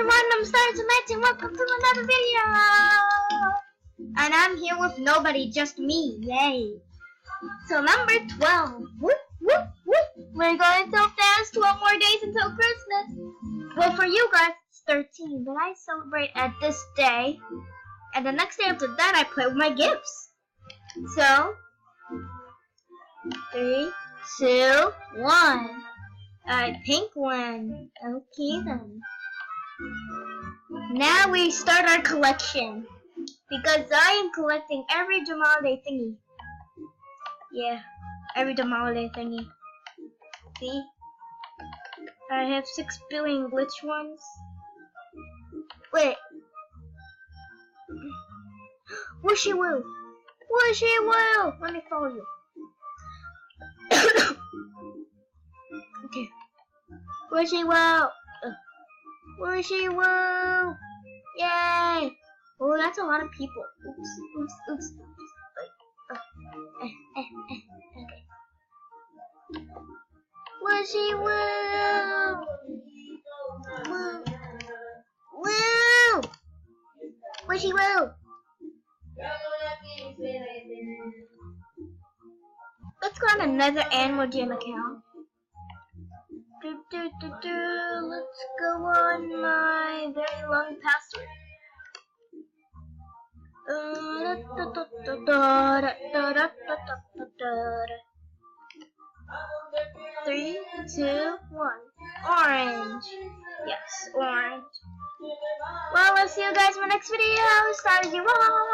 everyone, I'm Star Tonight and welcome to another video! And I'm here with nobody, just me, yay! So number 12, whoop, whoop, whoop. We're going so fast, 12 more days until Christmas. Well, for you guys, it's 13, but I celebrate at this day. And the next day after that, I play with my gifts. So, 3, 2, 1. Pink one. Okay then. Now we start our collection. Because I am collecting every Jamale thingy. Yeah, every Jamale thingy. See? I have 6 billion glitch ones. Wait. Wishy woo! Wishy woo! Let me follow you. Okay. Wishy woo! Wishy woo! Yay! Oh, that's a lot of people. Oops, oops, oops. Okay. Wishy woo! Woo! Woo! Wishy woo! Let's go on another Animal Jam account. Let's go on my very long password. 3, 2, 1. Orange. Yes, orange. Well, I'll see you guys in my next video. Sorry you all.